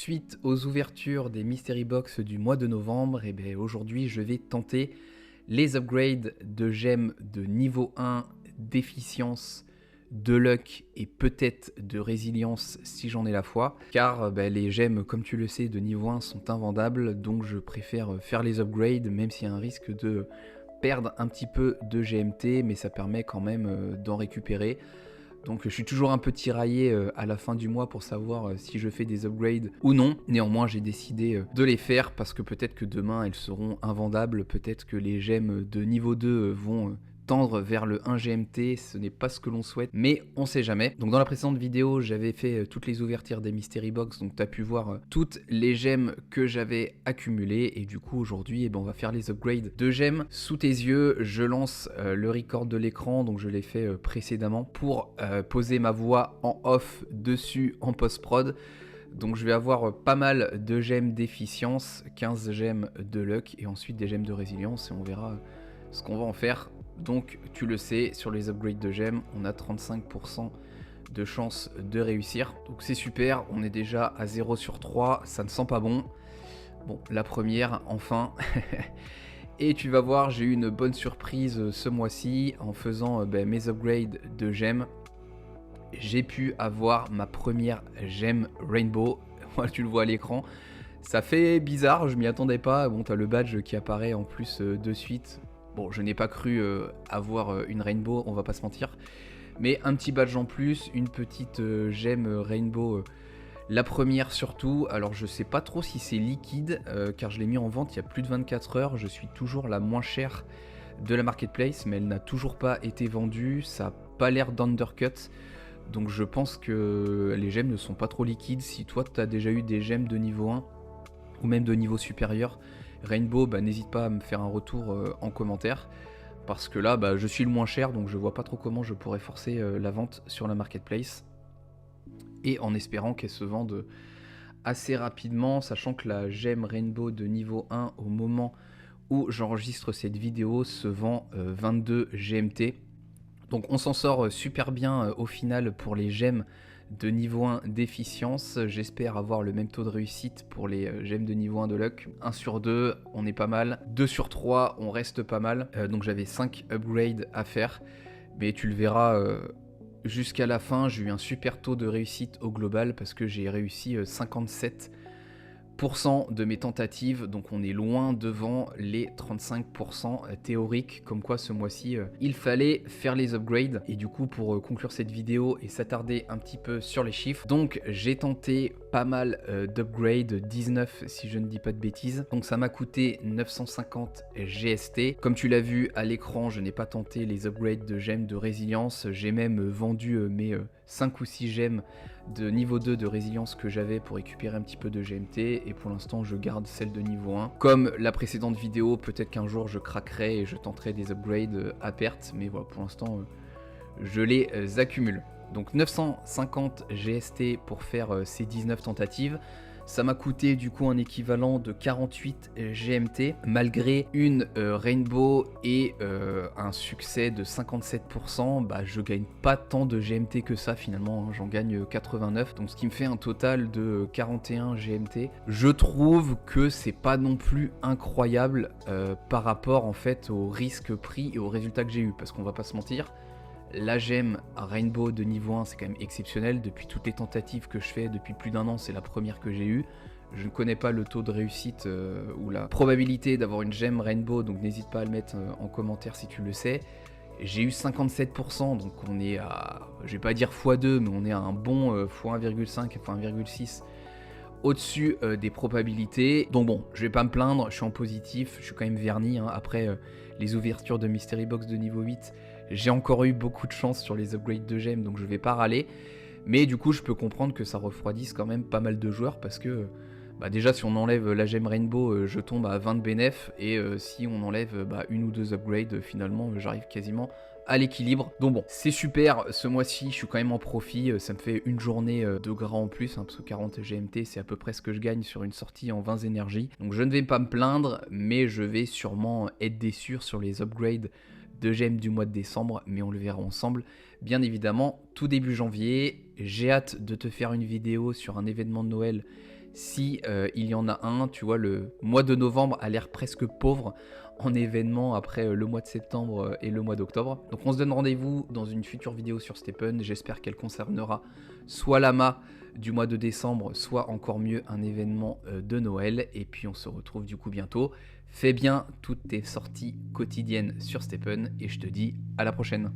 suite aux ouvertures des Mystery Box du mois de novembre, et bien aujourd'hui je vais tenter les upgrades de gemmes de niveau 1, d'efficience, de luck et peut-être de résilience si j'en ai la foi. Car les gemmes, comme tu le sais, de niveau 1 sont invendables, donc je préfère faire les upgrades même s'il y a un risque de perdre un petit peu de GMT, mais ça permet quand même d'en récupérer. Donc je suis toujours un peu tiraillé à la fin du mois pour savoir si je fais des upgrades ou non. Néanmoins j'ai décidé de les faire parce que peut-être que demain elles seront invendables, peut-être que les gemmes de niveau 2 vont tendre vers le 1 GMT, ce n'est pas ce que l'on souhaite, mais on sait jamais. Donc dans la précédente vidéo, j'avais fait toutes les ouvertures des Mystery Box, donc tu as pu voir toutes les gemmes que j'avais accumulées, et du coup aujourd'hui, on va faire les upgrades de gemmes sous tes yeux. Je lance le record de l'écran, donc je l'ai fait précédemment, pour poser ma voix en off dessus en post-prod. Donc je vais avoir pas mal de gemmes d'efficience, 15 gemmes de luck, et ensuite des gemmes de résilience, et on verra ce qu'on va en faire. Donc tu le sais, sur les upgrades de gemmes, on a 35% de chance de réussir. Donc c'est super, on est déjà à 0 sur 3, ça ne sent pas bon. Bon, la première, enfin. Et tu vas voir, j'ai eu une bonne surprise ce mois-ci en faisant mes upgrades de gemmes. J'ai pu avoir ma première gemme Rainbow. Voilà, tu le vois à l'écran. Ça fait bizarre, je m'y attendais pas. Bon, tu as le badge qui apparaît en plus de suite. Bon, je n'ai pas cru avoir une Rainbow, on va pas se mentir. Mais un petit badge en plus, une petite gemme Rainbow, la première surtout. Alors je sais pas trop si c'est liquide, car je l'ai mis en vente il y a plus de 24 heures. Je suis toujours la moins chère de la marketplace, mais elle n'a toujours pas été vendue. Ça n'a pas l'air d'undercut. Donc je pense que les gemmes ne sont pas trop liquides. Si toi tu as déjà eu des gemmes de niveau 1, ou même de niveau supérieur, Rainbow, n'hésite pas à me faire un retour en commentaire, parce que là je suis le moins cher, donc je vois pas trop comment je pourrais forcer la vente sur la marketplace, et en espérant qu'elle se vende assez rapidement, sachant que la gemme Rainbow de niveau 1 au moment où j'enregistre cette vidéo se vend 22 GMT. Donc on s'en sort super bien au final pour les gemmes de niveau 1 d'efficience. J'espère avoir le même taux de réussite pour les gemmes de niveau 1 de luck. 1 sur 2, on est pas mal. 2 sur 3, on reste pas mal. Donc j'avais 5 upgrades à faire. Mais tu le verras jusqu'à la fin, j'ai eu un super taux de réussite au global parce que j'ai réussi 57% de mes tentatives, donc on est loin devant les 35% théoriques, comme quoi ce mois-ci il fallait faire les upgrades. Et du coup, pour conclure cette vidéo et s'attarder un petit peu sur les chiffres, donc j'ai tenté pas mal d'upgrades, 19 si je ne dis pas de bêtises, donc ça m'a coûté 950 GST. Comme tu l'as vu à l'écran, je n'ai pas tenté les upgrades de gemmes de résilience, j'ai même vendu mes 5 ou 6 gemmes de niveau 2 de résilience que j'avais pour récupérer un petit peu de GMT, et pour l'instant je garde celle de niveau 1. Comme la précédente vidéo, peut-être qu'un jour je craquerai et je tenterai des upgrades à perte, mais voilà, pour l'instant je les accumule. Donc 950 GST pour faire ces 19 tentatives. Ça m'a coûté du coup un équivalent de 48 GMT, malgré une Rainbow et un succès de 57%, je gagne pas tant de GMT que ça finalement, hein. J'en gagne 89, donc ce qui me fait un total de 41 GMT. Je trouve que c'est pas non plus incroyable par rapport en fait au risque pris et aux résultats que j'ai eu, parce qu'on va pas se mentir, la gemme Rainbow de niveau 1 c'est quand même exceptionnel. Depuis toutes les tentatives que je fais depuis plus d'un an, c'est la première que j'ai eue. Je ne connais pas le taux de réussite ou la probabilité d'avoir une gemme Rainbow, donc n'hésite pas à le mettre en commentaire si tu le sais. J'ai eu 57%, donc on est à, je vais pas dire x2, mais on est à un bon x1,5, x1,6 au-dessus des probabilités. Donc bon, je vais pas me plaindre, je suis en positif, je suis quand même verni, hein. Après les ouvertures de Mystery Box de niveau 8, j'ai encore eu beaucoup de chance sur les upgrades de gemmes, donc je vais pas râler. Mais du coup, je peux comprendre que ça refroidisse quand même pas mal de joueurs, parce que déjà, si on enlève la gemme Rainbow, je tombe à 20 de bénéf, et si on enlève une ou deux upgrades, finalement, j'arrive quasiment à l'équilibre. Donc bon, c'est super, ce mois-ci, je suis quand même en profit, ça me fait une journée de gras en plus, hein, parce que 40 GMT, c'est à peu près ce que je gagne sur une sortie en 20 énergies. Donc je ne vais pas me plaindre, mais je vais sûrement être déçu sur les upgrades de gemmes du mois de décembre, mais on le verra ensemble bien évidemment tout début janvier. J'ai hâte de te faire une vidéo sur un événement de Noël si il y en a un. Tu vois, le mois de novembre a l'air presque pauvre en événements après le mois de septembre et le mois d'octobre. Donc on se donne rendez-vous dans une future vidéo sur Stephen. J'espère qu'elle concernera soit l'AMA du mois de décembre, soit encore mieux un événement de Noël. Et puis on se retrouve du coup bientôt. Fais bien toutes tes sorties quotidiennes sur Stephen et je te dis à la prochaine.